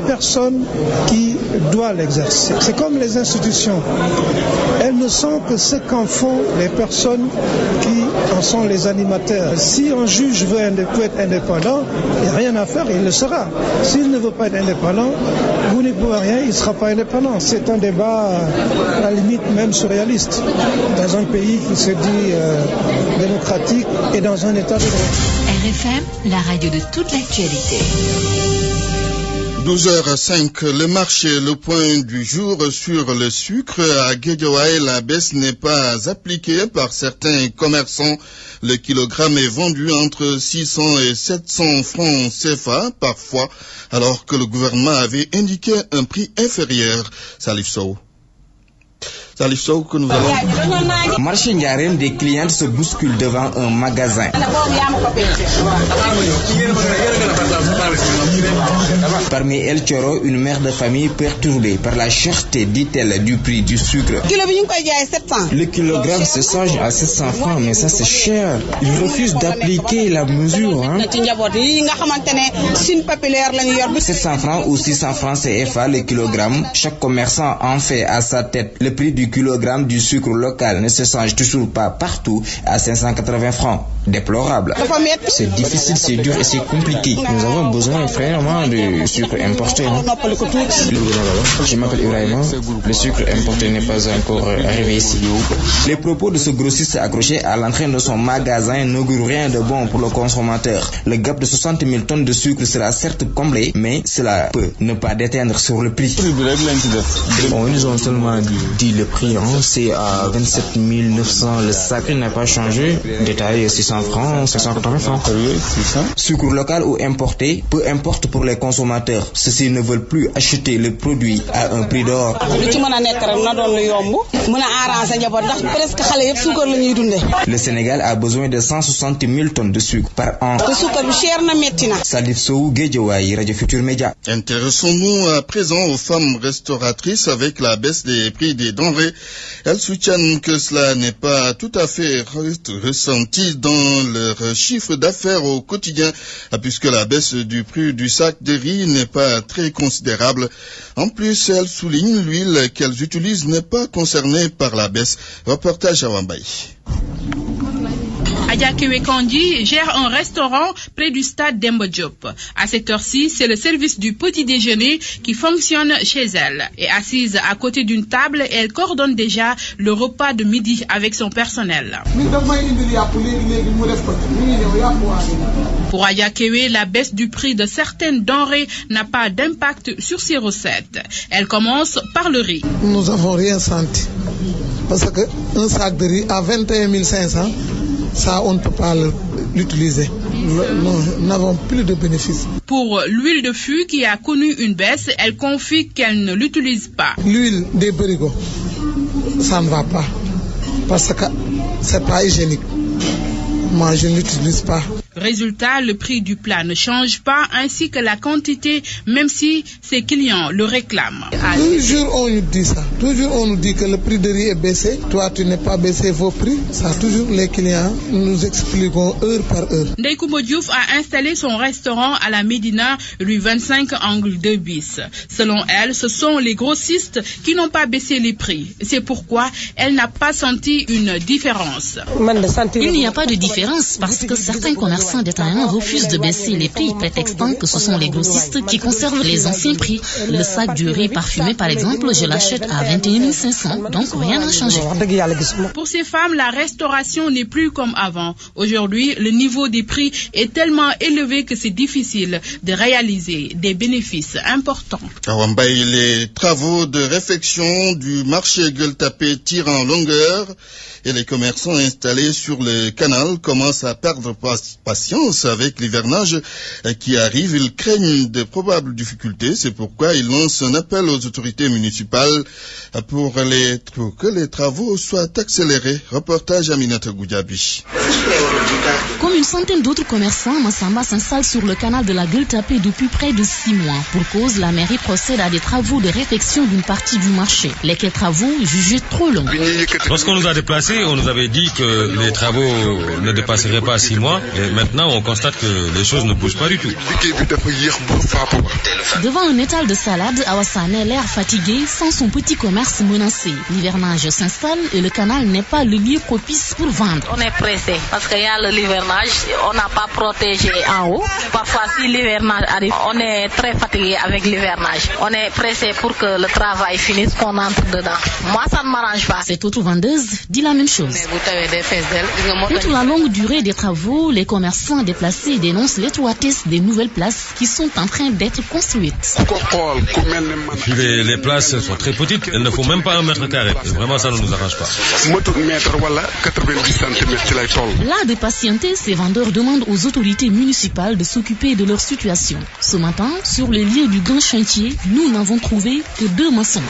Personne qui doit l'exercer. C'est comme les institutions. Elles ne sont que ce qu'en font les personnes qui en sont les animateurs. Si un juge veut être indépendant, il n'y a rien à faire, il le sera. S'il ne veut pas être indépendant, vous n'y pouvez rien, il ne sera pas indépendant. C'est un débat à la limite même surréaliste. Dans un pays qui se dit démocratique et dans un état de droit. RFM, la radio de toute l'actualité. 12h05, le marché, le point du jour sur le sucre. À Guédiawaye, la baisse n'est pas appliquée par certains commerçants. Le kilogramme est vendu entre 600 et 700 francs CFA parfois, alors que le gouvernement avait indiqué un prix inférieur. Salif Sow. Que nous allons... Marché Ndiarème, des clientes se bousculent devant un magasin. Parmi elles, Thioro, une mère de famille perturbée par la cherté, dit-elle, du prix du sucre. Le kilogramme se change à 700 francs, mais ça c'est cher. Ils refusent d'appliquer la mesure. 700 francs ou 600 francs CFA le kilogramme, chaque commerçant en fait à sa tête. Le prix du kilogramme du sucre local ne se change toujours pas partout à 580 francs. Déplorable. C'est difficile, c'est dur et c'est compliqué. Nous avons besoin vraiment de sucre importé. Je m'appelle Ibrahima. Le sucre importé n'est pas encore arrivé ici. Les propos de ce grossiste accroché à l'entrée de son magasin n'augurent rien de bon pour le consommateur. Le gap de 60 000 tonnes de sucre sera certes comblé, mais cela peut ne pas déteindre sur le prix. Ils ont seulement dit le prix, c'est à 27 900. Le sac n'a pas changé. Détail 600 francs, 580 francs. Sucre local ou importé, peu importe pour les consommateurs. Ceux-ci ne veulent plus acheter le produit à un prix d'or. Le Sénégal a besoin de 160 000 tonnes de sucre par an. Salif Sow, Guédiawaye, Radio Futur Média. Intéressons-nous à présent aux femmes restauratrices avec la baisse des prix des denrées. Elles soutiennent que cela n'est pas tout à fait ressenti dans leur chiffre d'affaires au quotidien, puisque la baisse du prix du sac de riz n'est pas très considérable. En plus, elles soulignent l'huile qu'elles utilisent n'est pas concernée par la baisse. Reportage à Wambaye. Adja Kewe Kandi gère un restaurant près du stade Demba Diop. À cette heure-ci, c'est le service du petit déjeuner qui fonctionne chez elle. Et assise à côté d'une table, elle coordonne déjà le repas de midi avec son personnel. Pour Adja Kewe, la baisse du prix de certaines denrées n'a pas d'impact sur ses recettes. Elle commence par le riz. Nous n'avons rien senti. Parce qu'un sac de riz à 21 500, ça, on ne peut pas l'utiliser. Nous n'avons plus de bénéfices. Pour l'huile de fût qui a connu une baisse, elle confie qu'elle ne l'utilise pas. L'huile des barigots, ça ne va pas. Parce que ce n'est pas hygiénique. Moi, je ne l'utilise pas. Résultat, le prix du plat ne change pas, ainsi que la quantité, même si ses clients le réclament. Toujours on nous dit ça. Toujours on nous dit que le prix de riz est baissé. Toi, tu n'es pas baissé vos prix. Ça, toujours les clients nous expliquons heure par heure. Ndeye Koumba Diouf a installé son restaurant à la Médina, rue 25, angle 2 bis. Selon elle, ce sont les grossistes qui n'ont pas baissé les prix. C'est pourquoi elle n'a pas senti une différence. Il n'y a pas de différence parce que certains commerçants détaillants refusent de baisser les prix, prétextant que ce sont les grossistes qui conservent les anciens prix. Le sac du riz parfumé, par exemple, je l'achète à 21 500, donc rien n'a changé. Pour ces femmes, la restauration n'est plus comme avant. Aujourd'hui, le niveau des prix est tellement élevé que c'est difficile de réaliser des bénéfices importants. À Wambaye, les travaux de réfection du marché Gueule Tapée tirent en longueur et les commerçants installés sur le canal commencent à perdre patience avec l'hivernage qui arrive. Ils craignent de probables difficultés. C'est pourquoi ils lancent un appel aux autorités municipales pour que les travaux soient accélérés. Reportage Aminata Goudiabi. Comme une centaine d'autres commerçants, Massamba s'installe sur le canal de la Gueule Tapée depuis près de 6 mois. Pour cause, la mairie procède à des travaux de réfection d'une partie du marché. Lesquels travaux jugés trop longs. Lorsqu'on nous a déplacés, on nous avait dit que les travaux ne dépasseraient pas 6 mois. Et maintenant, on constate que les choses ne bougent pas du tout. Devant un étal de salade, Awa Sané l'air fatigué, sent son petit commerce menacé. L'hivernage s'installe et le canal n'est pas le lieu propice pour vendre. On est pressé parce qu'il y a l'hivernage, on n'a pas protégé en haut. Parfois, si l'hivernage arrive, on est très fatigué avec l'hivernage. On est pressé pour que le travail finisse, qu'on entre dedans. Moi, ça ne m'arrange pas. Cette autre vendeuse dit la même chose. Outre la longue durée des travaux, les commerçants déplacés dénoncent l'étroitesse des nouvelles places qui sont en train d'être construites. Les places sont très petites, il ne faut même pas 1 mètre carré. Et vraiment, ça ne nous arrange pas. Là de patienter, ces vendeurs demandent aux autorités municipales de s'occuper de leur situation. Ce matin, sur les lieux du grand chantier, nous n'avons trouvé que 2 maçons.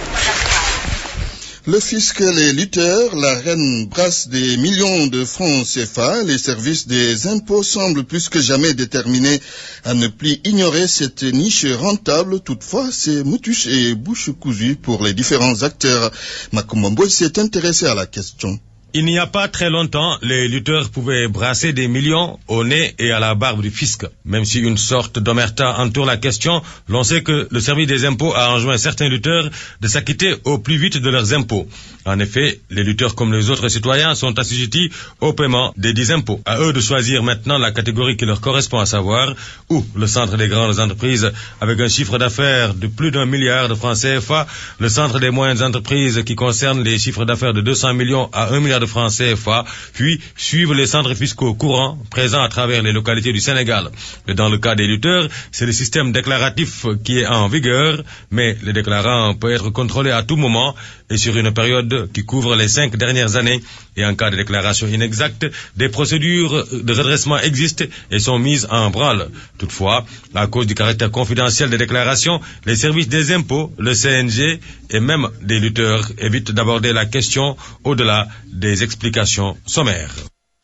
Le fisc et les lutteurs, la reine brasse des millions de francs CFA. Les services des impôts semblent plus que jamais déterminés à ne plus ignorer cette niche rentable. Toutefois, c'est moutuche et bouche cousue pour les différents acteurs. Makumambo s'est intéressé à la question. Il n'y a pas très longtemps, les lutteurs pouvaient brasser des millions au nez et à la barbe du fisc. Même si une sorte d'omerta entoure la question, l'on sait que le service des impôts a enjoint certains lutteurs de s'acquitter au plus vite de leurs impôts. En effet, les lutteurs comme les autres citoyens sont assujettis au paiement des 10 impôts. À eux de choisir maintenant la catégorie qui leur correspond, à savoir ou le centre des grandes entreprises avec un chiffre d'affaires de plus d'1 milliard de francs CFA, le centre des moyennes entreprises qui concerne les chiffres d'affaires de 200 millions à 1 milliard de francs CFA, puis suivent les centres fiscaux courants présents à travers les localités du Sénégal. Et dans le cas des lutteurs, c'est le système déclaratif qui est en vigueur, mais le déclarant peut être contrôlé à tout moment et sur une période qui couvre les 5 dernières années. Et en cas de déclaration inexacte, des procédures de redressement existent et sont mises en branle. Toutefois, à cause du caractère confidentiel des déclarations, les services des impôts, le CNG et même des lutteurs évitent d'aborder la question au-delà des explications sommaires.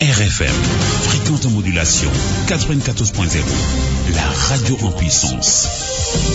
RFM, fréquente modulation 94.0, la radio en puissance.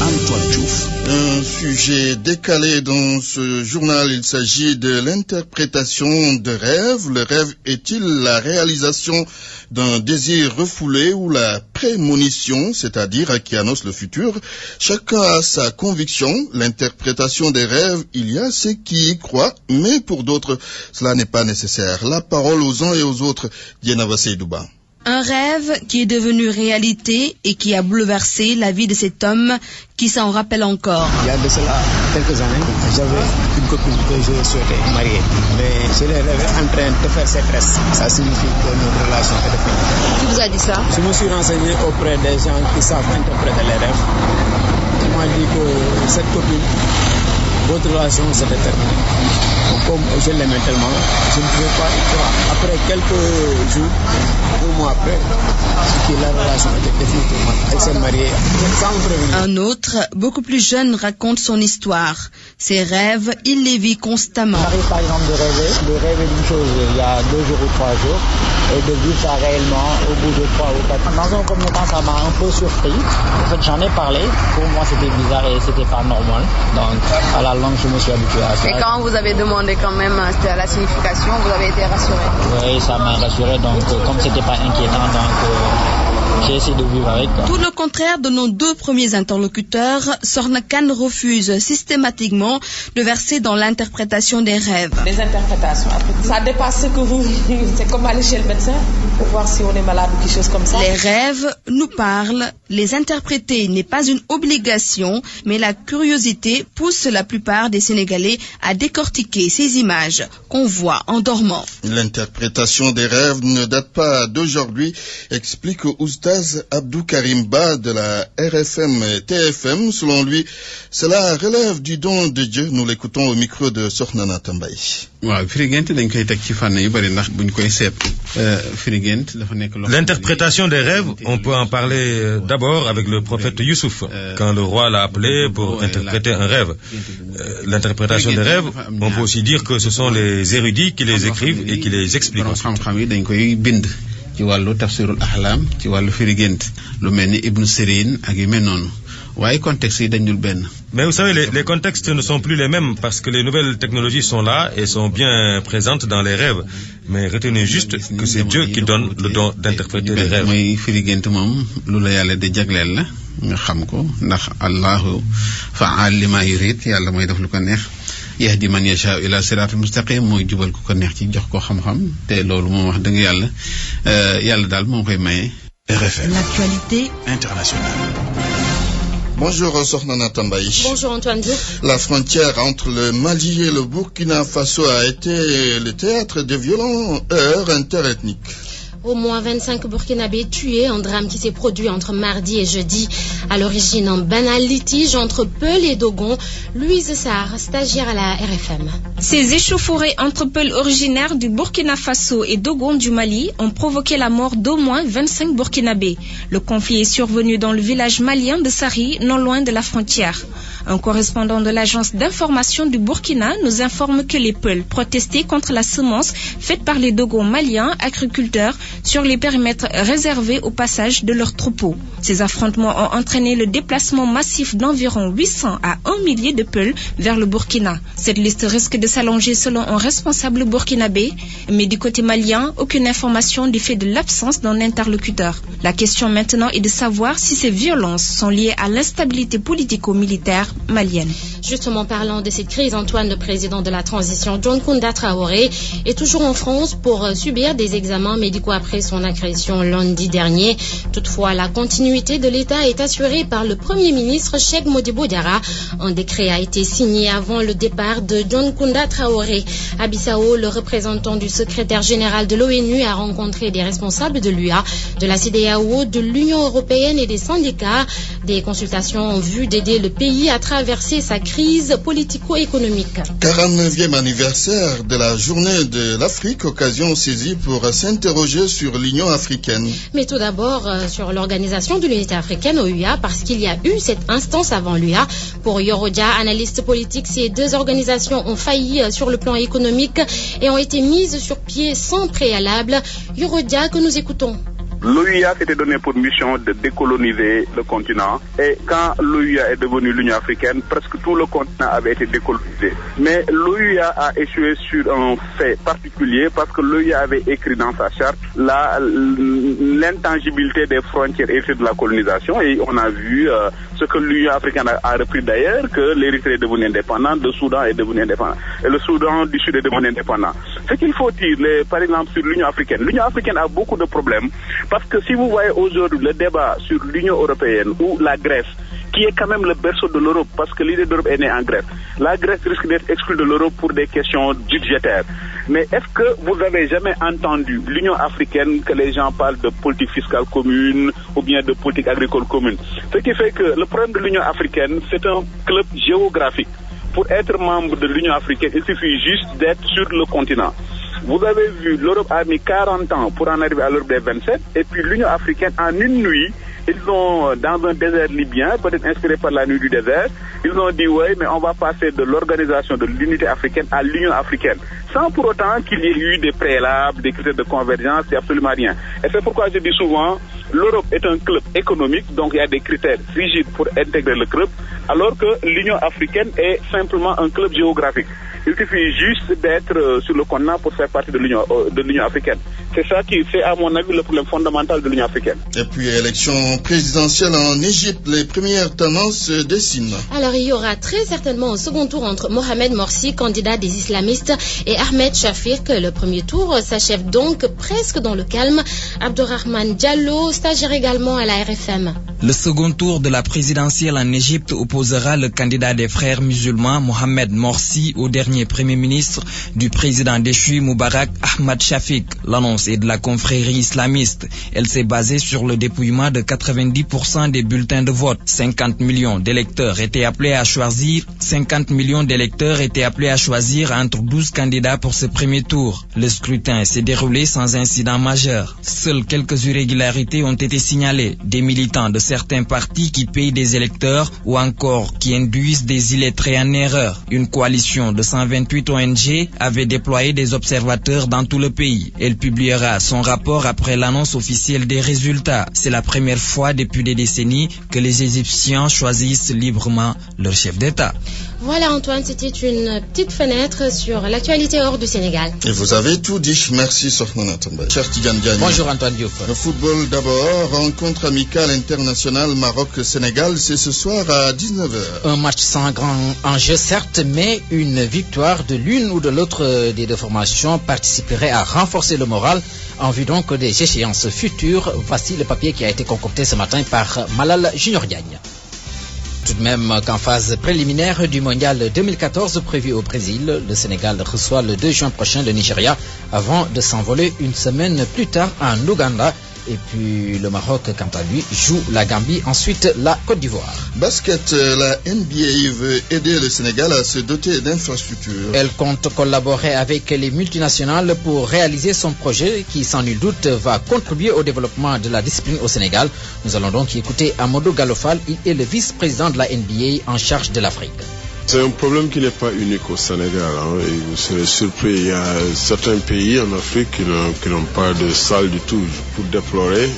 Antoine Diouf. Un sujet décalé dans ce journal, il s'agit de l'interprétation de rêve. Le rêve est-il la réalisation d'un désir refoulé ou la prémonition, c'est-à-dire qui annonce le futur? Chacun a sa conviction. L'interprétation des rêves, il y a ceux qui y croient, mais pour d'autres, cela n'est pas nécessaire. La parole aux uns et aux autres. Dienava Seydouba. Un rêve qui est devenu réalité et qui a bouleversé la vie de cet homme qui s'en rappelle encore. Il y a de cela quelques années, j'avais une copine que je souhaitais marier. Mais je l'ai rêvé en train de faire ses tresses. Ça signifie que notre relation est définitive. Qui vous a dit ça? Je me suis renseigné auprès des gens qui savent interpréter les rêves. Ils m'ont dit que cette copine, votre relation s'est terminée. Comme je l'aimais tellement, je ne pouvais pas y croire. Après quelques jours, 2 mois après, la relation était définitivement. Elle s'est mariée sans me prévenir. Un autre, beaucoup plus jeune, raconte son histoire. Ses rêves, il les vit constamment. Il arrive par exemple de rêver d'une chose il y a 2 jours ou 3 jours et de vivre ça réellement au bout de 3 ou 4 ans. Dans un premier temps, ça m'a un peu surpris. En fait, j'en ai parlé. Pour moi, c'était bizarre et c'était pas normal. Donc, à la longue, je me suis habitué à ça. Et quand vous avez demandé quand même la signification, vous avez été rassuré? Oui, ça m'a rassuré. Donc, comme c'était pas inquiétant, donc j'ai essayé de vivre avec. Tout le contraire de nos 2 premiers interlocuteurs, Sorna Khan refuse systématiquement de verser dans l'interprétation des rêves. Des interprétations, ça dépasse ce que vous... C'est comme aller chez le médecin pour voir si on est malade ou quelque chose comme ça. Les rêves nous parlent. Les interpréter n'est pas une obligation, mais la curiosité pousse la plupart des Sénégalais à décortiquer ces images qu'on voit en dormant. L'interprétation des rêves ne date pas d'aujourd'hui, explique Oustaz Abdou Karim Ba de la RFM TFM. Selon lui, cela relève du don de Dieu. Nous l'écoutons au micro de Sornana Tambay. L'interprétation des rêves, on peut en parler d'abord avec le prophète Youssouf, quand le roi l'a appelé pour interpréter un rêve. L'interprétation des rêves, on peut aussi dire que ce sont les érudits qui les écrivent et qui les expliquent ensuite. ci wàllu tafsirul ahlam ci wàllu firi gént lu mel ni Ibn Sirin ak yu mel noonu Mais vous savez, les contextes ne sont plus les mêmes parce que les nouvelles technologies sont là et sont bien présentes dans les rêves. Mais retenez juste que c'est Dieu qui donne le don d'interpréter les rêves. nga xam ko ndax Allahu fa'al lima yurid yàlla mooy def lu ko neex yahdi man yasha ila siratul mustaqim mooy jubal ku ko neex ci jox ko xam-xam te loolu moom wax dëgg yàlla daal moo koy maye. RFM. L'actualité internationale. Bonjour Sokhna Natambaye. Bonjour Antoine Diouf. La frontière entre le Mali et le Burkina Faso a été le théâtre de violentes heurts interethniques. Au moins 25 Burkinabés tués, un drame qui s'est produit entre mardi et jeudi. À l'origine, un banal litige entre Peul et Dogon. Louise Sarr, stagiaire à la RFM. Ces échauffourées entre Peul originaires du Burkina Faso et Dogon du Mali ont provoqué la mort d'au moins 25 Burkinabés. Le conflit est survenu dans le village malien de Sari, non loin de la frontière. Un correspondant de l'agence d'information du Burkina nous informe que les Peuls protestaient contre la semence faite par les Dogons maliens agriculteurs sur les périmètres réservés au passage de leurs troupeaux. Ces affrontements ont entraîné le déplacement massif d'environ 800 à 1 millier de Peuls vers le Burkina. Cette liste risque de s'allonger selon un responsable burkinabé, mais du côté malien, aucune information du fait de l'absence d'un interlocuteur. La question maintenant est de savoir si ces violences sont liées à l'instabilité politico-militaire malienne. Justement, parlant de cette crise, Antoine, le président de la transition, John Kounda Traoré, est toujours en France pour subir des examens médicaux après son agression lundi dernier. Toutefois, la continuité de l'État est assurée par le Premier ministre Cheikh Modibo Diarra. Un décret a été signé avant le départ de John Kounda Traoré. À Bissau, le représentant du secrétaire général de l'ONU a rencontré des responsables de l'UA, de la CEDEAO, de l'Union européenne et des syndicats. Des consultations en vue d'aider le pays à traverser sa crise politico-économique. 49e anniversaire de la journée de l'Afrique, occasion saisie pour s'interroger sur l'Union africaine. Mais tout d'abord sur l'organisation de l'unité africaine au UA, parce qu'il y a eu cette instance avant l'UA. Pour Yorodia, analyste politique, ces deux organisations ont failli sur le plan économique et ont été mises sur pied sans préalable. Yorodia, que nous écoutons. L'OUA s'était donné pour mission de décoloniser le continent et quand l'OUA est devenue l'Union africaine, presque tout le continent avait été décolonisé. Mais l'OUA a échoué sur un fait particulier parce que l'OUA avait écrit dans sa charte l'intangibilité des frontières héritées de la colonisation et on a vu ce que l'Union africaine a repris d'ailleurs, que l'Érythrée est devenue indépendante, le Soudan est devenu indépendant et le Soudan du Sud est devenu indépendant. Ce qu'il faut dire, par exemple, sur l'Union africaine a beaucoup de problèmes. Parce que si vous voyez aujourd'hui le débat sur l'Union européenne ou la Grèce, qui est quand même le berceau de l'Europe, parce que l'idée d'Europe est née en Grèce, la Grèce risque d'être exclue de l'Europe pour des questions budgétaires. Mais est-ce que vous avez jamais entendu l'Union africaine que les gens parlent de politique fiscale commune ou bien de politique agricole commune? Ce qui fait que le problème de l'Union africaine, c'est un club géographique. Pour être membre de l'Union africaine, il suffit juste d'être sur le continent. Vous avez vu, l'Europe a mis 40 ans pour en arriver à l'Europe des 27, et puis l'Union africaine, en une nuit, ils ont, dans un désert libyen, peut-être inspiré par la nuit du désert, ils ont dit, oui, mais on va passer de l'organisation de l'unité africaine à l'Union africaine. Sans pour autant qu'il y ait eu des préalables, des critères de convergence, c'est absolument rien. Et c'est pourquoi je dis souvent, l'Europe est un club économique, donc il y a des critères rigides pour intégrer le club, alors que l'Union africaine est simplement un club géographique. Il suffit juste d'être sur le continent pour faire partie de l'Union africaine. C'est ça qui fait, à mon avis, le problème fondamental de l'Union africaine. Et puis, élection présidentielle en Égypte, les premières tendances se dessinent. Alors, il y aura très certainement un second tour entre Mohamed Morsi, candidat des islamistes, et Ahmed Shafik. Le premier tour s'achève donc presque dans le calme. Abdourahmane Diallo, stagiaire également à la RFM. Le second tour de la présidentielle en Égypte opposera le candidat des frères musulmans, Mohamed Morsi, au dernier premier ministre du président déchu Moubarak Ahmad Shafik. L'annonce est de la confrérie islamiste. Elle s'est basée sur le dépouillement de 90% des bulletins de vote. 50 millions d'électeurs étaient appelés à choisir. 50 millions d'électeurs étaient appelés à choisir entre 12 candidats pour ce premier tour. Le scrutin s'est déroulé sans incident majeur. Seules quelques irrégularités ont été signalées. Des militants de certains partis qui payent des électeurs ou encore qui induisent des illettrés en erreur. Une coalition de 128 ONG avait déployé des observateurs dans tout le pays. Elle publiera son rapport après l'annonce officielle des résultats. C'est la première fois depuis des décennies que les Égyptiens choisissent librement leur chef d'État. Voilà Antoine, c'était une petite fenêtre sur l'actualité hors du Sénégal. Et vous avez tout dit. Merci Sokhna Tambay. Cher Tidiane Diagne. Bonjour Antoine Diouf. Le football d'abord, rencontre amicale internationale Maroc-Sénégal, c'est ce soir à 19h. Un match sans grand enjeu certes, mais une victoire de l'une ou de l'autre des deux formations participerait à renforcer le moral en vue donc des échéances futures. Voici le papier qui a été concocté ce matin par Malal Junior Diagne. Tout de même qu'en phase préliminaire du mondial 2014 prévu au Brésil, le Sénégal reçoit le 2 juin prochain le Nigeria avant de s'envoler une semaine plus tard en Ouganda. Et puis le Maroc, quant à lui, joue la Gambie, ensuite la Côte d'Ivoire. Basket, la NBA veut aider le Sénégal à se doter d'infrastructures. Elle compte collaborer avec les multinationales pour réaliser son projet qui, sans nul doute, va contribuer au développement de la discipline au Sénégal. Nous allons donc écouter Amadou Galofal, il est le vice-président de la NBA en charge de l'Afrique. C'est un problème qui n'est pas unique au Sénégal. Et vous serez surpris, il y a certains pays en Afrique qui n'ont pas de salle du tout pour déplorer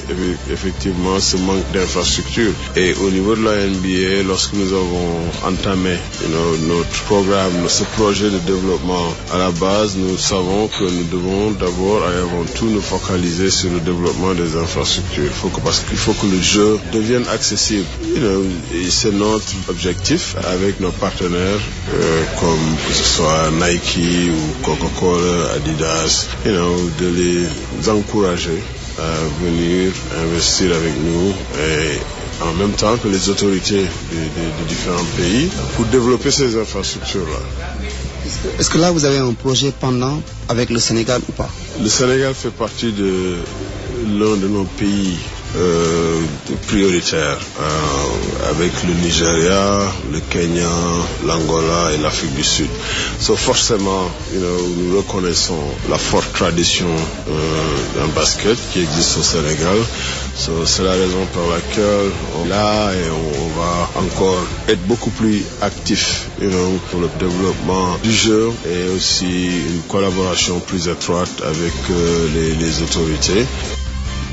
effectivement ce manque d'infrastructures. Et au niveau de la NBA, lorsque nous avons entamé notre programme, ce projet de développement à la base, nous savons que nous devons d'abord et avant tout nous focaliser sur le développement des infrastructures. Parce qu'il faut que le jeu devienne accessible. Et c'est notre objectif avec nos partenaires. Comme que ce soit Nike ou Coca-Cola, Adidas, de les encourager à venir investir avec nous et en même temps que les autorités de différents pays pour développer ces infrastructures-là. Est-ce que là vous avez un projet pendant avec le Sénégal ou pas? Le Sénégal fait partie de l'un de nos pays prioritaires avec le Nigeria, le Kenya, l'Angola et l'Afrique du Sud. Forcément, nous reconnaissons la forte tradition d'un basket qui existe au Sénégal. C'est la raison pour laquelle on est là et on va encore être beaucoup plus actifs pour le développement du jeu et aussi une collaboration plus étroite avec les autorités.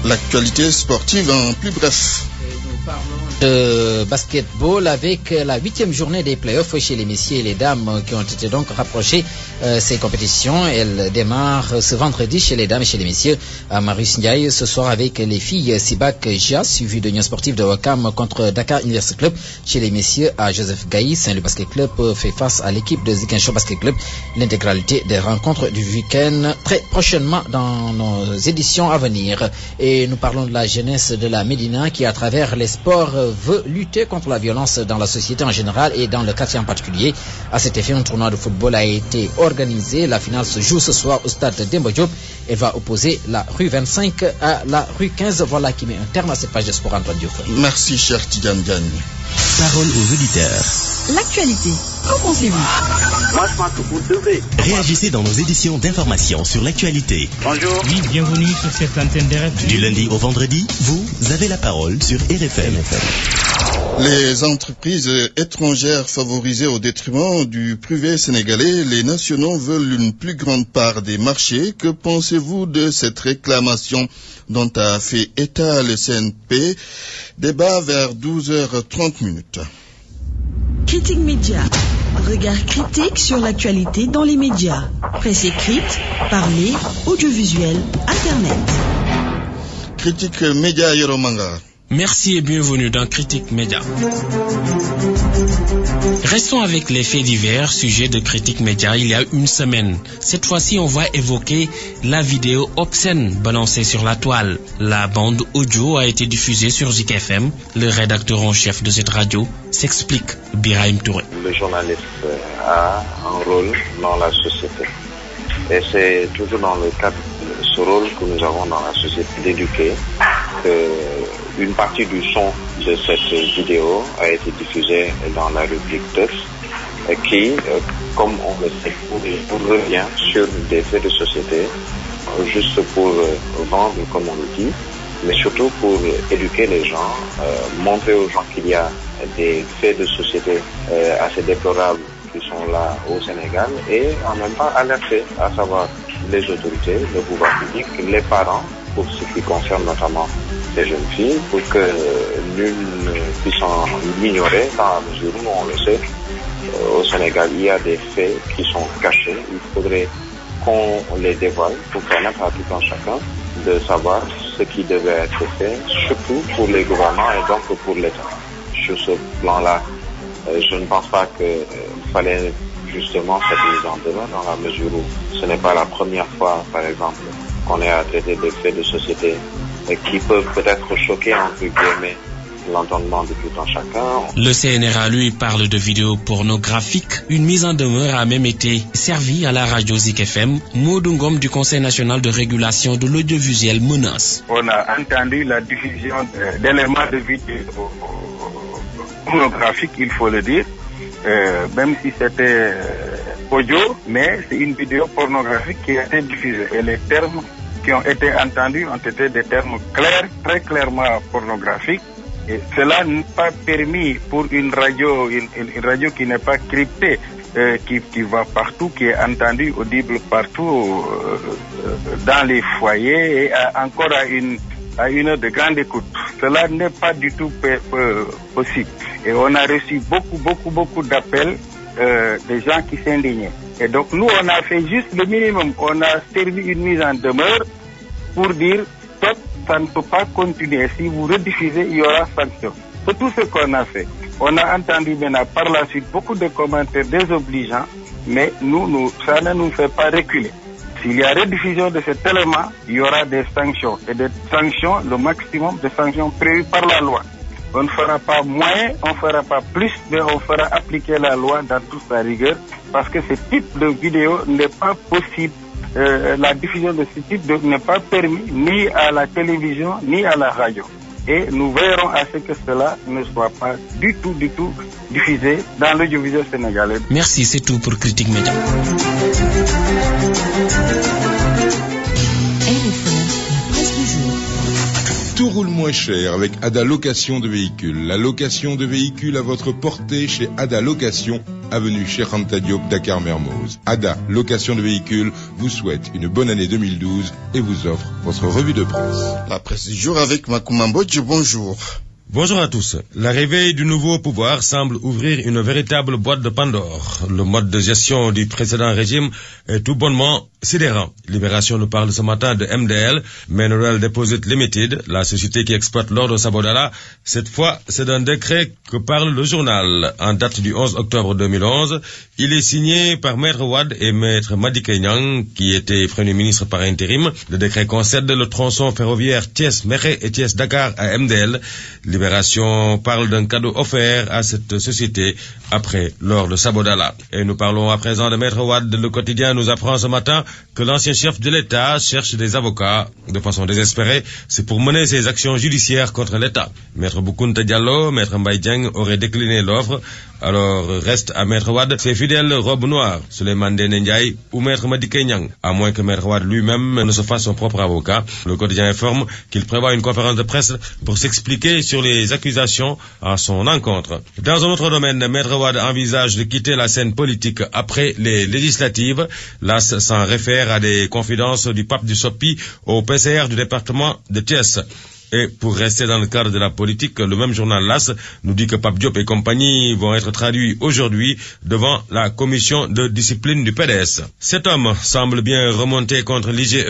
L'actualité sportive en plus bref. De basketball avec la 8e journée des playoffs chez les messieurs et les dames qui ont été donc rapprochés. Ces compétitions, elles démarrent ce vendredi chez les dames et chez les messieurs à Marius Ndiaye ce soir avec les filles Sibac Gia suivies de l'Union sportive de Wakam contre Dakar University Club. Chez les messieurs à Joseph Gaï, Saint-Louis Basket Club fait face à l'équipe de Ziguinchor Basket Club. L'intégralité des rencontres du week-end très prochainement dans nos éditions à venir. Et nous parlons de la jeunesse de la Médina qui à travers les sports veut lutter contre la violence dans la société en général et dans le quartier en particulier. À cet effet, un tournoi de football a été organisé. La finale se joue ce soir au stade Demba Diop. Elle va opposer la rue 25 à la rue 15. Voilà qui met un terme à cette page de sport, Antoine Diouf. Merci, cher Tidiane Diagne. Parole aux auditeurs. L'actualité, qu'en pensez-vous? Moi, je pense que vous devez. Réagissez dans nos éditions d'information sur l'actualité. Bonjour. Oui, bienvenue sur cette antenne d'RFM. Du lundi au vendredi, vous avez la parole sur RFM. Les entreprises étrangères favorisées au détriment du privé sénégalais, les nationaux veulent une plus grande part des marchés. Que pensez-vous de cette réclamation dont a fait état le CNP? Débat vers 12h30. Critique Média. Regard critique sur l'actualité dans les médias. Presse écrite, parlée, audiovisuel, Internet. Critique Média Yoromanga. Merci et bienvenue dans Critique Média. Restons avec les faits divers, sujet de Critique Média il y a une semaine. Cette fois-ci, on va évoquer la vidéo obscène balancée sur la toile. La bande audio a été diffusée sur Zik FM. Le rédacteur en chef de cette radio s'explique, Birahim Touré. Le journaliste a un rôle dans la société. Et c'est toujours dans le cadre de ce rôle que nous avons dans la société d'éduquer que une partie du son de cette vidéo a été diffusée dans la rubrique TEF qui, comme on le sait, revient sur des faits de société juste pour vendre, comme on le dit, mais surtout pour éduquer les gens, montrer aux gens qu'il y a des faits de société assez déplorables qui sont là au Sénégal et en même temps alerter, à savoir les autorités, le pouvoir public, les parents, pour ce qui concerne notamment ces jeunes filles, pour que nul ne puisse en ignorer, dans la mesure où on le sait, au Sénégal, il y a des faits qui sont cachés. Il faudrait qu'on les dévoile pour permettre à tout un chacun de savoir ce qui devait être fait, surtout pour les gouvernements et donc pour l'État. Sur ce plan-là, je ne pense pas qu'il fallait justement cette mise en demeure, dans la mesure où ce n'est pas la première fois, par exemple, qu'on est à traiter des faits de société qui peuvent peut-être choquer, entre guillemets, l'entendement de tout un chacun. Le CNRA, lui, parle de vidéos pornographiques. Une mise en demeure a même été servie à la radio Zik FM. Modou Ngom du Conseil national de régulation de l'audiovisuel menace. On a entendu la diffusion d'éléments de vidéos pornographiques, il faut le dire, même si c'était audio, mais c'est une vidéo pornographique qui a été diffusée. Et les termes qui ont été entendus ont été des termes clairs, très clairement pornographiques. Et cela n'est pas permis pour une radio qui n'est pas cryptée, qui va partout, qui est entendue, audible partout, dans les foyers et encore à une heure de grande écoute. Cela n'est pas du tout possible. Et on a reçu beaucoup d'appels des gens qui s'indignaient. Et donc nous, on a fait juste le minimum. On a servi une mise en demeure pour dire stop, ça ne peut pas continuer. Si vous rediffusez, il y aura sanction. C'est tout ce qu'on a fait. On a entendu maintenant par la suite beaucoup de commentaires désobligeants, mais ça ne nous fait pas reculer. S'il y a rediffusion de cet élément, il y aura des sanctions. Et des sanctions, le maximum de sanctions prévues par la loi. On ne fera pas moins, on ne fera pas plus, mais on fera appliquer la loi dans toute sa rigueur, parce que ce type de vidéo n'est pas possible. La diffusion de ce type n'est pas permis ni à la télévision ni à la radio. Et nous veillerons à ce que cela ne soit pas du tout diffusé dans l'audiovisuel sénégalais. Merci, c'est tout pour Critique Média. Tout roule moins cher avec Ada Location de Véhicules. La location de véhicules à votre portée chez Ada Location, avenue Cheikh Anta Diop, Dakar Mermoz. Ada Location de Véhicules vous souhaite une bonne année 2012 et vous offre votre revue de presse. La presse du jour avec Makouma Mbodji, bonjour. Bonjour à tous. L'arrivée du nouveau pouvoir semble ouvrir une véritable boîte de Pandore. Le mode de gestion du précédent régime est tout bonnement sidérant. Libération nous parle ce matin de MDL, Mineral Deposit Limited, la société qui exploite l'or de Sabodala. Cette fois, c'est d'un décret que parle le journal. En date du 11 octobre 2011, il est signé par Maître Wade et Maître Madické Niang, qui était Premier ministre par intérim. Le décret concède le tronçon ferroviaire Thiès-Mekhe et Thiès-Dakar à MDL. Libération parle d'un cadeau offert à cette société après l'or de Sabodala. Et nous parlons à présent de Maître Wade. Le quotidien nous apprend ce matin que l'ancien chef de l'État cherche des avocats de façon désespérée. C'est pour mener ses actions judiciaires contre l'État. Maître Boukounta Diallo, Maître Mbaye Dieng auraient décliné l'offre. Alors reste à Maître Wade ses fidèles robes noires, Souleymane Ndéné Ndiaye ou Maître Madické Niang, à moins que Maître Wade lui-même ne se fasse son propre avocat. Le quotidien informe qu'il prévoit une conférence de presse pour s'expliquer sur les accusations à son encontre. Dans un autre domaine, Maître Wade envisage de quitter la scène politique après les législatives. L'AS s'en réfère à des confidences du pape du Sopi au PCR du département de Thiès. Et pour rester dans le cadre de la politique, le même journal LAS nous dit que Pape Diop et compagnie vont être traduits aujourd'hui devant la commission de discipline du PDS. Cet homme semble bien remonter contre l'IGE.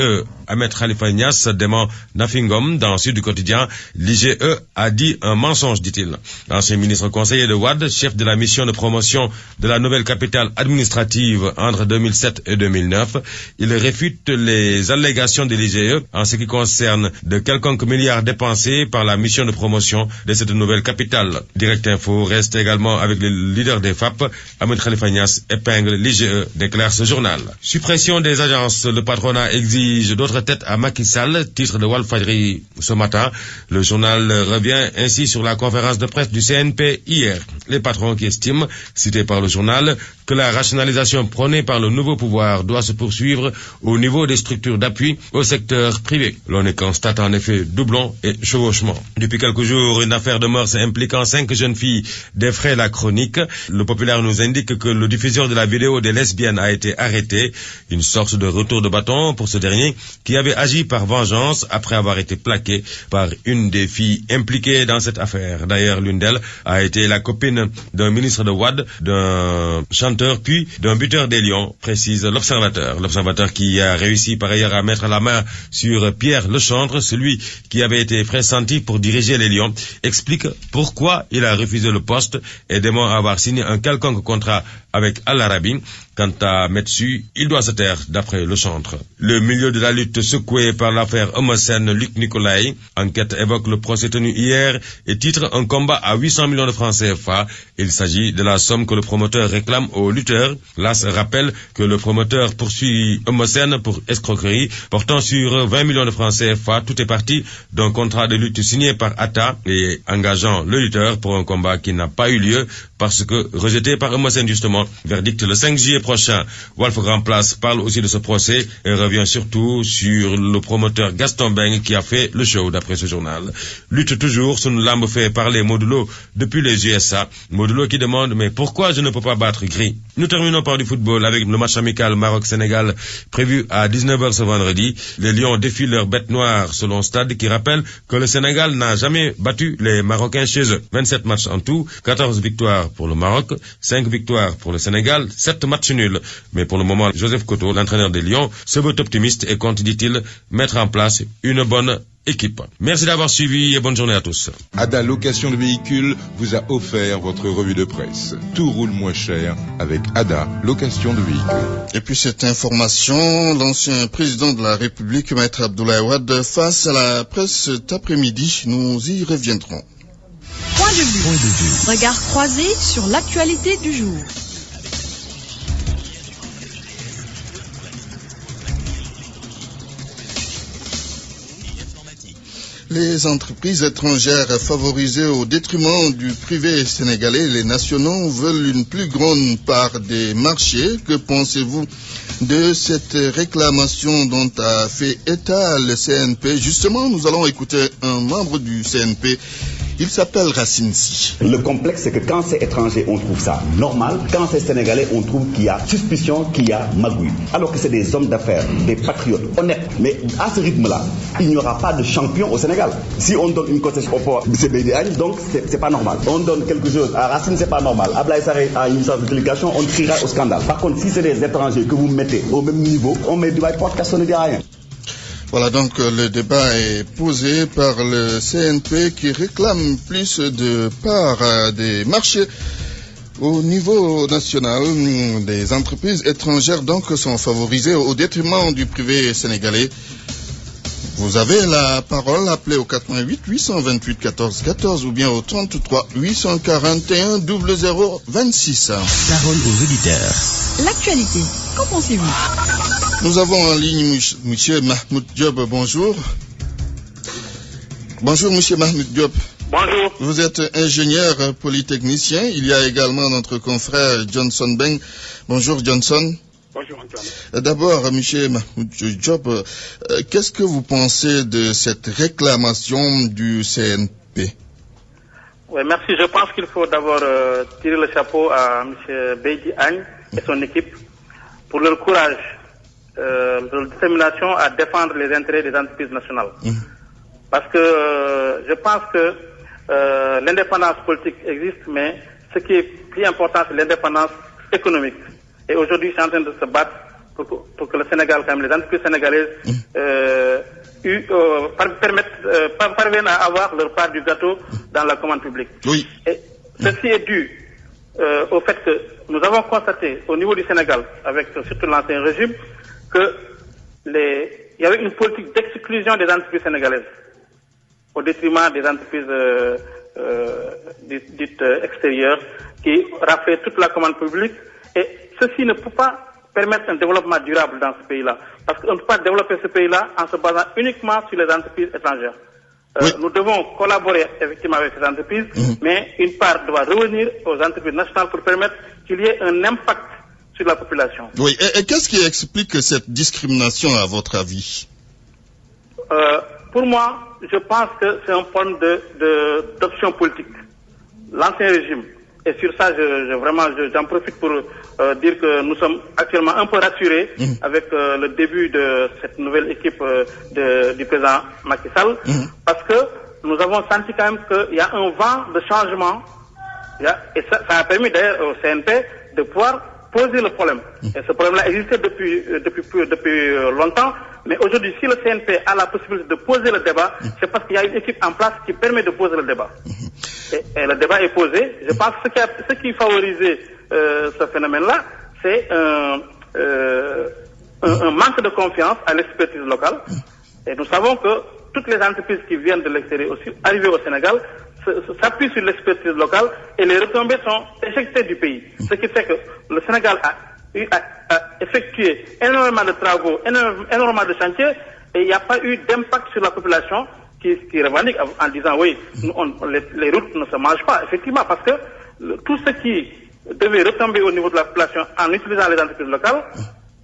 Ahmed Khalifa Niass dément Nafingom dans Sud du Quotidien. L'IGE a dit un mensonge, dit-il. L'ancien ministre conseiller de Wade, chef de la mission de promotion de la nouvelle capitale administrative entre 2007 et 2009, il réfute les allégations de l'IGE en ce qui concerne de quelconques milliards dépensés par la mission de promotion de cette nouvelle capitale. Direct Info reste également avec le leader des FAP. Ahmed Khalifa Niass épingle l'IGE, déclare ce journal. Suppression des agences. Le patronat exige d'autres têtes à Macky Sall, titre de Walfadjri ce matin. Le journal revient ainsi sur la conférence de presse du CNP hier. Les patrons qui estiment, cités par le journal, que la rationalisation prônée par le nouveau pouvoir doit se poursuivre au niveau des structures d'appui au secteur privé. L'on y constate en effet doublons et chevauchement. Depuis quelques jours, une affaire de mœurs impliquant 5 jeunes filles défraie la chronique. Le Populaire nous indique que le diffuseur de la vidéo des lesbiennes a été arrêté. Une sorte de retour de bâton pour ce dernier qui avait agi par vengeance après avoir été plaqué par une des filles impliquées dans cette affaire. D'ailleurs, l'une d'elles a été la copine d'un ministre de Wade, d'un chanteur puis d'un buteur des Lions, précise l'Observateur. L'Observateur qui a réussi par ailleurs à mettre la main sur Pierre Lechantre, celui qui avait été pressenti pour diriger les Lions, explique pourquoi il a refusé le poste et dément avoir signé un quelconque contrat avec Al Arabi. Quant à Metsu, il doit se taire d'après Lechantre. Le milieu de la lutte secoué par l'affaire Homocène Luc Nicolaï. Enquête évoque le procès tenu hier et titre un combat à 800 millions de francs CFA. Il s'agit de la somme que le promoteur réclame aux lutteurs. L'AS rappelle que le promoteur poursuit Homocène pour escroquerie portant sur 20 millions de francs CFA. Tout est parti d'un contrat de lutte signé par Atta et engageant le lutteur pour un combat qui n'a pas eu lieu parce que rejeté par Homocène justement. Verdict le 5 juillet prochain. Wolf Grand Place parle aussi de ce procès et revient surtout sur le promoteur Gaston Beng qui a fait le show d'après ce journal. Lutte toujours, Sunu Lamb fait parler Modulo depuis les USA. Modulo qui demande mais pourquoi je ne peux pas battre Gris. Nous terminons par du football avec le match amical Maroc-Sénégal prévu à 19h ce vendredi. Les Lions défient leur bête noire selon Stade qui rappelle que le Sénégal n'a jamais battu les Marocains chez eux. 27 matchs en tout, 14 victoires pour le Maroc, 5 victoires pour le Sénégal, 7 matchs nuls. Mais pour le moment, Joseph Koto, l'entraîneur des Lions, se veut optimiste et compte, dit-il, mettre en place une bonne équipe. Merci d'avoir suivi et bonne journée à tous. Ada Location de Véhicules vous a offert votre revue de presse. Tout roule moins cher avec Ada Location de Véhicules. Et puis cette information, l'ancien président de la République, Maître Abdoulaye Wade, face à la presse cet après-midi, nous y reviendrons. Point de vue. Regard croisé sur l'actualité du jour. Les entreprises étrangères favorisées au détriment du privé sénégalais, les nationaux veulent une plus grande part des marchés. Que pensez-vous de cette réclamation dont a fait état le CNP? Justement, nous allons écouter un membre du CNP. Il s'appelle Racine Si. Le complexe, c'est que quand c'est étranger, on trouve ça normal. Quand c'est sénégalais, on trouve qu'il y a suspicion, qu'il y a magouille. Alors que c'est des hommes d'affaires, des patriotes honnêtes. Mais à ce rythme-là, il n'y aura pas de champion au Sénégal. Si on donne une concession au port de CBDH, donc c'est pas normal. On donne quelque chose à Racine, c'est pas normal. Ablaye Sarré a une licence de délégation, on criera au scandale. Par contre, si c'est des étrangers que vous mettez au même niveau, on met du white podcast, on ne dit rien. Voilà donc le débat est posé par le CNP qui réclame plus de parts des marchés au niveau national. Des entreprises étrangères donc sont favorisées au détriment du privé sénégalais. Vous avez la parole, appelez au 88 828 14 14 ou bien au 33 841 0026. Parole aux auditeurs. L'actualité, qu'en pensez-vous? Nous avons en ligne M. Mahmoud Diop, bonjour. Bonjour M. Mahmoud Diop. Bonjour. Vous êtes ingénieur polytechnicien. Il y a également notre confrère Johnson Beng. Bonjour Johnson. Bonjour Antoine. D'abord, M. Mahmoud Diop, qu'est-ce que vous pensez de cette réclamation du CNP? Oui, merci. Je pense qu'il faut d'abord tirer le chapeau à M. Beidi Agne et son équipe pour leur courage, leur détermination à défendre les intérêts des entreprises nationales. Parce que je pense que l'indépendance politique existe, mais ce qui est plus important, c'est l'indépendance économique. Et aujourd'hui, c'est en train de se battre pour que le Sénégal, quand même, les entreprises sénégalaises parviennent à avoir leur part du gâteau dans la commande publique. Oui. Et ceci est dû au fait que nous avons constaté au niveau du Sénégal, avec surtout l'ancien régime, que il y avait une politique d'exclusion des entreprises sénégalaises au détriment des entreprises dites extérieures qui raflaient toute la commande publique. Et ceci ne peut pas permettre un développement durable dans ce pays-là. Parce qu'on ne peut pas développer ce pays-là en se basant uniquement sur les entreprises étrangères. Nous devons collaborer effectivement avec ces entreprises, mais une part doit revenir aux entreprises nationales pour permettre qu'il y ait un impact sur la population. Oui, et qu'est-ce qui explique cette discrimination à votre avis? pour moi, je pense que c'est un problème d'option politique. L'ancien régime, et sur ça, j'en profite pour dire que nous sommes actuellement un peu rassurés avec le début de cette nouvelle équipe du président Macky Sall, parce que nous avons senti quand même qu'il y a un vent de changement, et ça a permis d'ailleurs au CNP de pouvoir poser le problème. Et ce problème-là existait depuis longtemps, mais aujourd'hui, si le CNP a la possibilité de poser le débat, c'est parce qu'il y a une équipe en place qui permet de poser le débat. Et le débat est posé. Je pense que ce qui favorisait ce phénomène-là, c'est un manque de confiance à l'expertise locale. Et nous savons que toutes les entreprises qui viennent de l'extérieur aussi, arrivées au Sénégal, s'appuient sur l'expertise locale et les retombées sont éjectées du pays. Ce qui fait que le Sénégal a effectué énormément de travaux, énormément de chantiers, et il n'y a pas eu d'impact sur la population qui revendique en disant oui, les routes ne se mangent pas, effectivement, parce que tout ce qui devait retomber au niveau de la population en utilisant les entreprises locales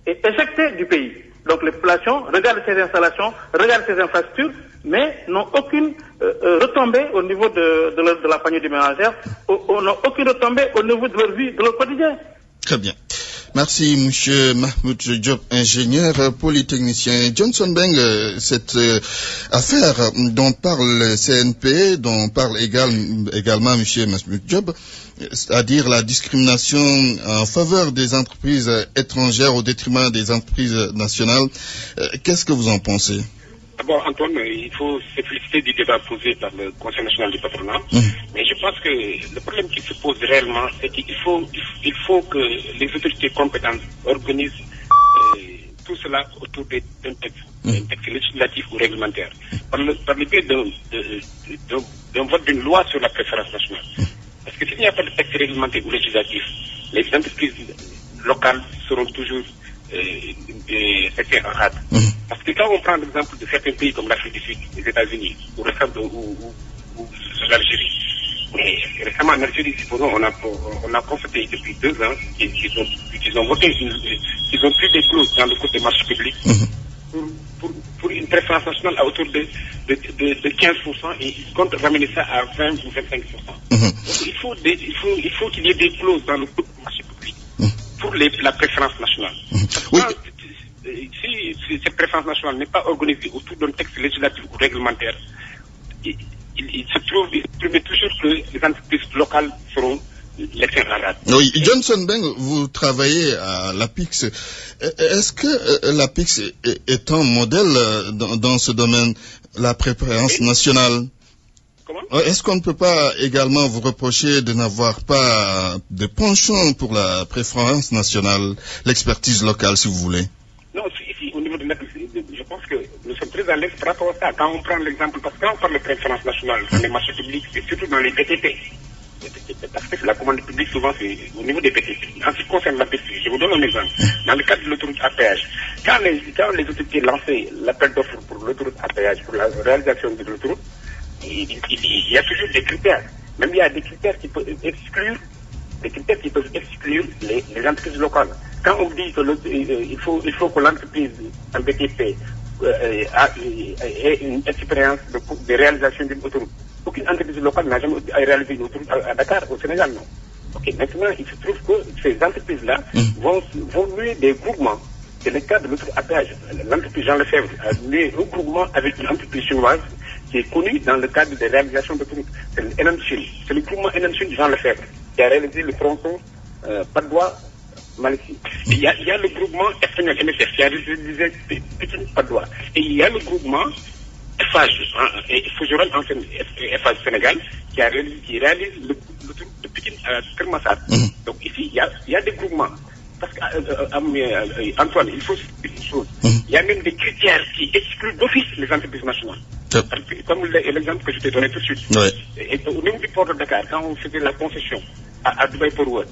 est éjecté du pays. Donc les populations regardent ces installations, regardent ces infrastructures, mais n'ont aucune retombée au niveau de la panier du ménagère, n'ont aucune retombée au niveau de leur vie, de leur quotidien. Très bien. Merci, monsieur Mahmoud Diop, ingénieur polytechnicien. Johnson Beng, cette affaire dont parle le CNP, dont parle également monsieur Mahmoud Diop, c'est-à-dire la discrimination en faveur des entreprises étrangères au détriment des entreprises nationales, qu'est-ce que vous en pensez? D'abord, Antoine, il faut se féliciter du débat posé par le Conseil national du patronat. Mais je pense que le problème qui se pose réellement, c'est qu'il faut que les autorités compétentes organisent tout cela autour d'un texte législatif ou réglementaire. Par le biais d'un vote d'une loi sur la préférence nationale. Parce que s'il n'y a pas de texte réglementaire ou législatif, les entreprises locales seront toujours secteur en rade. Parce que quand on prend l'exemple de certains pays comme l'Afrique du Sud, les États-Unis, ou l'Algérie, mais récemment en Algérie, on a constaté depuis 2 ans qu'ils ont voté, qu'ils ont pris des clauses dans le code des marchés publics pour une préférence nationale à autour de 15% et ils comptent ramener ça à 20 ou 25%. Donc il faut qu'il y ait des clauses dans le code des marchés publics pour la préférence nationale. Oui. Si cette préférence nationale n'est pas organisée autour d'un texte législatif ou réglementaire, il se trouve toujours que les entreprises locales seront laissées en rade. Oui, Johnson Beng, vous travaillez à l'APIX. Est-ce que l'APIX est un modèle dans ce domaine, la préférence nationale? Comment? Est-ce qu'on ne peut pas également vous reprocher de n'avoir pas de penchant pour la préférence nationale, l'expertise locale, si vous voulez? Non, ici, au niveau de l'APIX, je pense que nous sommes très à l'aise par rapport à ça. Quand on prend l'exemple, parce que quand on parle de préférence nationale dans les marchés publics, c'est surtout dans les PTP. Parce que la commande publique, souvent, c'est au niveau des PTP. En ce qui concerne l'APIX, je vous donne un exemple. Dans le cadre de l'autoroute à péage, quand les autorités lançaient l'appel d'offres pour l'autoroute à péage, pour la réalisation de l'autoroute, il y a toujours des critères. Même il y a des critères qui peuvent exclure les entreprises locales. Quand on dit qu'il faut que l'entreprise en BTP ait une expérience de réalisation d'une autoroute, aucune entreprise locale n'a jamais réalisé une autoroute à Dakar, au Sénégal, non. Ok, maintenant, il se trouve que ces entreprises-là vont nouer des groupements. C'est le cas de l'autoroute à péage. L'entreprise Jean Lefebvre a noué un groupement avec une entreprise chinoise qui est connue dans le cadre de réalisation d'autoroutes. C'est le groupement Enanchine Jean Lefebvre qui a réalisé le tronçon Padoua Malaisie. Il y a le groupement espagnol MSF qui a réalisé Pékin Padoua. Et il y a le groupement Eiffage, Fougerolles ancienne Eiffage Sénégal qui réalise l'autoroute de Pékin à Kermassar. Donc ici, il y a des groupements. Parce que, Antoine, il faut dire une chose. Il y a même des critères qui excluent d'office les entreprises nationales. Comme l'exemple que je t'ai donné tout de suite. Et au niveau du port de Dakar, quand on faisait la concession à Dubaï Port World,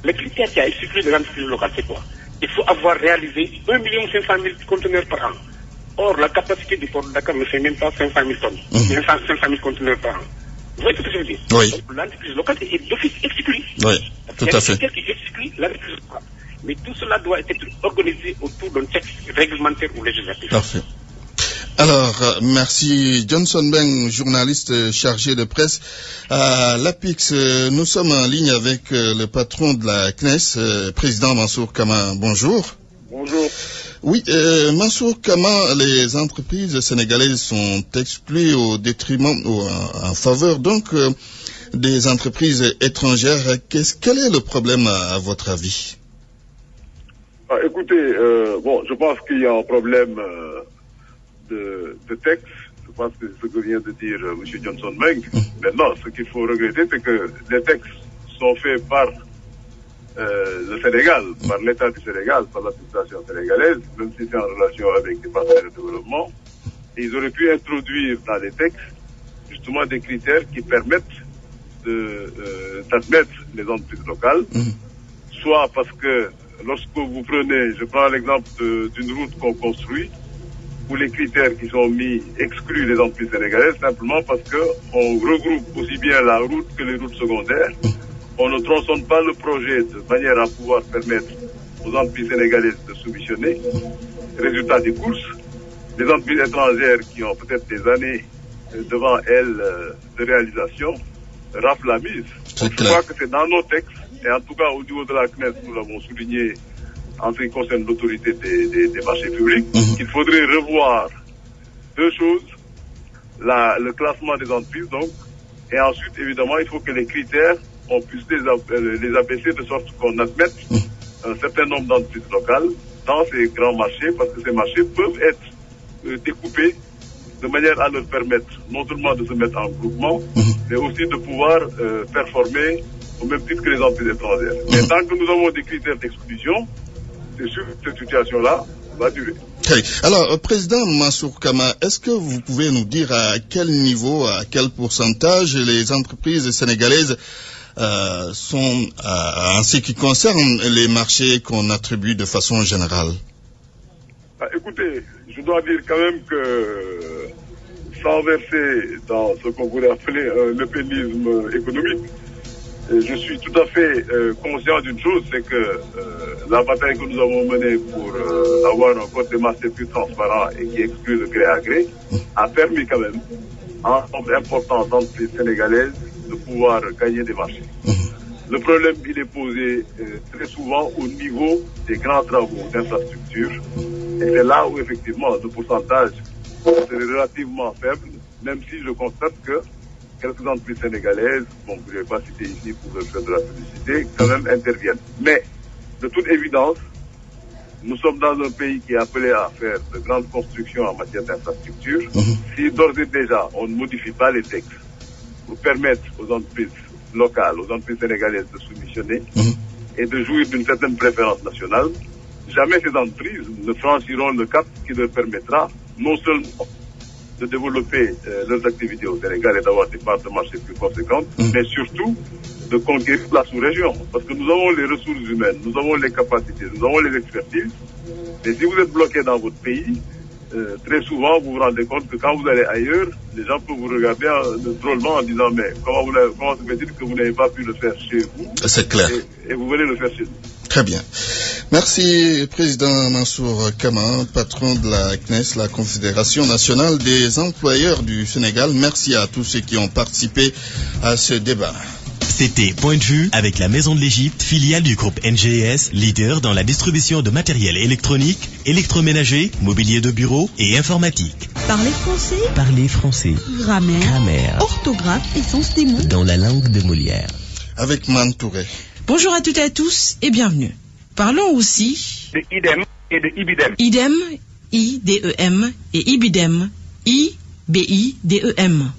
le critère qui a exclu les entreprises locales, c'est quoi? Il faut avoir réalisé 1 500 000 conteneurs par an. Or, la capacité du port de Dakar ne fait même pas 500 000 tonnes. 500 000 conteneurs par an. Vous voyez ce que je veux dire? Oui. Donc, l'entreprise locale est d'office exclue. Oui, tout à fait. Il y a des critères qui excluent l'entreprise locale. Mais tout cela doit être organisé autour d'un texte réglementaire ou législatif. Parfait. Alors, merci Johnson Beng, journaliste chargé de presse à l'APIX. Nous sommes en ligne avec le patron de la CNES, président Mansour Kama. Bonjour. Bonjour. Oui, Mansour Kama, les entreprises sénégalaises sont exclues au détriment, en faveur donc des entreprises étrangères. Quel est le problème à votre avis? Écoutez, je pense qu'il y a un problème de texte. Je pense que c'est ce que vient de dire M. Johnson Beng. Maintenant, ce qu'il faut regretter, c'est que les textes sont faits par le Sénégal, par l'État du Sénégal, par l'administration sénégalaise, même si c'est en relation avec les partenaires de développement. Et ils auraient pu introduire dans les textes justement des critères qui permettent d'admettre les entreprises locales, soit parce que lorsque vous prenez, je prends l'exemple d'une route qu'on construit, où les critères qui sont mis excluent les entreprises sénégalaises, simplement parce qu'on regroupe aussi bien la route que les routes secondaires. On ne tronçonne pas le projet de manière à pouvoir permettre aux entreprises sénégalaises de soumissionner. Résultat des courses, les entreprises étrangères qui ont peut-être des années devant elles de réalisation raflent la mise. Donc, je crois que c'est dans nos textes, et en tout cas au niveau de la CNES, nous l'avons souligné en ce qui concerne l'autorité des marchés publics, qu'il faudrait revoir deux choses, le classement des entreprises donc, et ensuite évidemment il faut que les critères, on puisse les abaisser de sorte qu'on admette un certain nombre d'entreprises locales dans ces grands marchés, parce que ces marchés peuvent être découpés de manière à leur permettre non seulement de se mettre en groupement, mais aussi de pouvoir performer au même titre que les entreprises étrangères. Mais tant que nous avons des critères d'exclusion, c'est sûr que cette situation-là va durer. Okay. Alors, Président Mansour Kama, est-ce que vous pouvez nous dire à quel niveau, à quel pourcentage les entreprises sénégalaises sont, en ce qui concerne les marchés qu'on attribue de façon générale? Écoutez, je dois dire quand même que sans verser dans ce qu'on pourrait appeler un euphémisme économique, je suis tout à fait conscient d'une chose, c'est que la bataille que nous avons menée pour avoir un code des marchés plus transparent et qui exclut le gré à gré a permis quand même un nombre important d'entreprises sénégalaises de pouvoir gagner des marchés. Le problème, il est posé très souvent au niveau des grands travaux d'infrastructure. Et c'est là où effectivement le pourcentage est relativement faible, même si je constate que quelques entreprises sénégalaises, bon, je ne vais pas citer ici pour faire de la publicité, quand même interviennent. Mais, de toute évidence, nous sommes dans un pays qui est appelé à faire de grandes constructions en matière d'infrastructure. Si d'ores et déjà, on ne modifie pas les textes pour permettre aux entreprises locales, aux entreprises sénégalaises de soumissionner et de jouir d'une certaine préférence nationale, jamais ces entreprises ne franchiront le cap qui leur permettra non seulement de développer leurs activités au Sénégal et d'avoir des parts de marché plus conséquentes, mais surtout de conquérir la sous-région. Parce que nous avons les ressources humaines, nous avons les capacités, nous avons les expertises. Et si vous êtes bloqué dans votre pays, très souvent vous vous rendez compte que quand vous allez ailleurs, les gens peuvent vous regarder drôlement en disant mais comment se fait-il que vous n'avez pas pu le faire chez vous? C'est clair. Et vous venez le faire chez nous. Très bien. Merci, Président Mansour Kama, patron de la CNES, la Confédération nationale des employeurs du Sénégal. Merci à tous ceux qui ont participé à ce débat. C'était Point de vue avec la Maison de l'Égypte, filiale du groupe NGS, leader dans la distribution de matériel électronique, électroménager, mobilier de bureau et informatique. Parlez français. Parlez français. Grammaire. Orthographe et sens des mots. Dans la langue de Molière. Avec Mantouré. Bonjour à toutes et à tous et bienvenue. Parlons aussi de idem et de ibidem. Idem, I-D-E-M, et ibidem, I-B-I-D-E-M.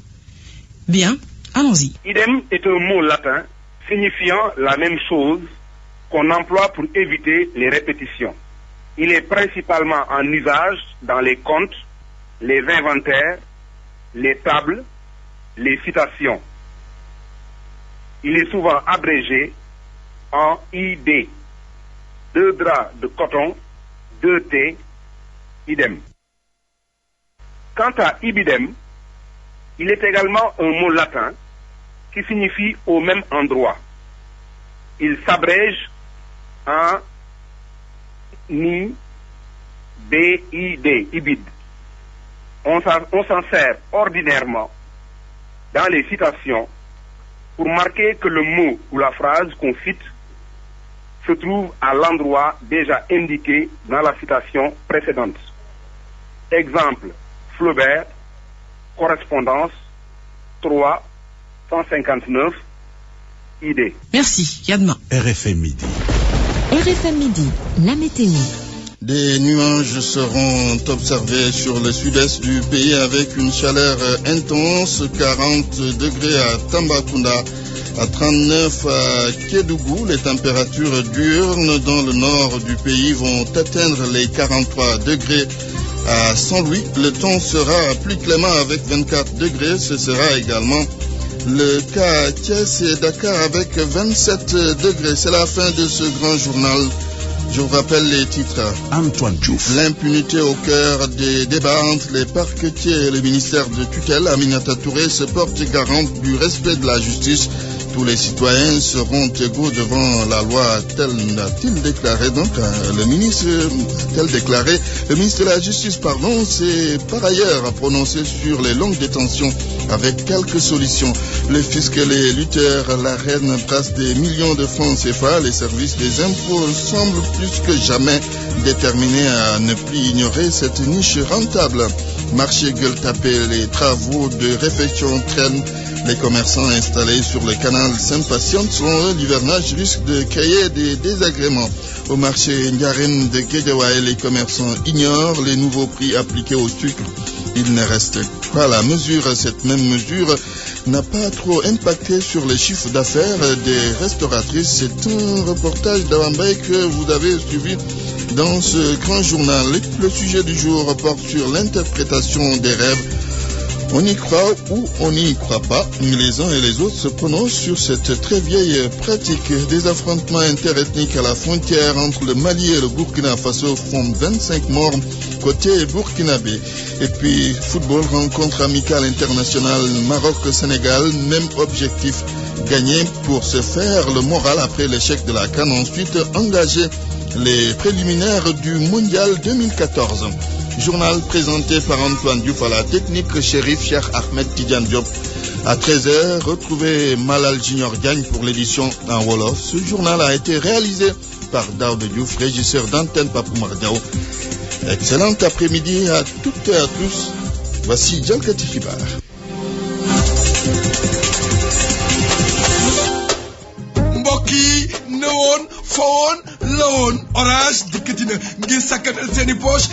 Bien, allons-y. Idem est un mot latin signifiant la même chose qu'on emploie pour éviter les répétitions. Il est principalement en usage dans les comptes, les inventaires, les tables, les citations. Il est souvent abrégé en ID. 2 draps de coton, 2 thés, idem. Quant à ibidem, il est également un mot latin qui signifie au même endroit. Il s'abrège en ni, B-I-D, ibid. on s'en sert ordinairement dans les citations pour marquer que le mot ou la phrase qu'on cite se trouve à l'endroit déjà indiqué dans la citation précédente. Exemple, Flaubert, correspondance, 3, 159, idée. Merci, Yadma. RFM Midi. RFM Midi, la météo. Des nuages seront observés sur le sud-est du pays avec une chaleur intense, 40 degrés à Tambacounda, à 39 à Kédougou. Les températures diurnes dans le nord du pays vont atteindre les 43 degrés. À Saint-Louis, le temps sera plus clément avec 24 degrés. Ce sera également le cas à Thiès et Dakar avec 27 degrés. C'est la fin de ce grand journal. Je vous rappelle les titres. Antoine Diouf. L'impunité au cœur des débats entre les parquetiers et le ministère de tutelle. Aminata Touré se porte garante du respect de la justice. Tous les citoyens seront égaux devant la loi, tel a-t-il déclaré donc le ministre de la Justice, s'est par ailleurs prononcé sur les longues détentions avec quelques solutions. Le fisc et les lutteurs, la reine brasse des millions de francs CFA. Les services des impôts semblent plus que jamais déterminés à ne plus ignorer cette niche rentable. Marché Gueule-Tapée, les travaux de réfection traînent. Les commerçants installés sur le canal s'impatientent. Selon eux, l'hivernage risque de créer des désagréments. Au marché Ndiarène de Guédiawaye, les commerçants ignorent les nouveaux prix appliqués au sucre. Il ne reste pas la mesure. Cette même mesure n'a pas trop impacté sur les chiffres d'affaires des restauratrices. C'est un reportage d'Awambay que vous avez suivi dans ce grand journal. Le sujet du jour porte sur l'interprétation des rêves. On y croit ou on n'y croit pas. Les uns et les autres se prononcent sur cette très vieille pratique. Des affrontements interethniques à la frontière entre le Mali et le Burkina Faso font 25 morts côté burkinabé. Et puis, football, rencontre amicale internationale Maroc-Sénégal, même objectif, gagner pour se faire le moral après l'échec de la CAN. Ensuite, engager les préliminaires du Mondial 2014. Journal présenté par Antoine Diouf à la technique, Chérif Cheikh Ahmed Tidiane Diop. À 13h, retrouvez Malal Junior Diagne pour l'édition en Wolof. Ce journal a été réalisé par Daouda Diouf, régisseur d'antenne Papou Mardiao. Excellent après-midi à toutes et à tous. Voici Djalkati Fibar. Mbokki newoon fawoon lawoon Orange dikkatina ngir sakkanal seeni poche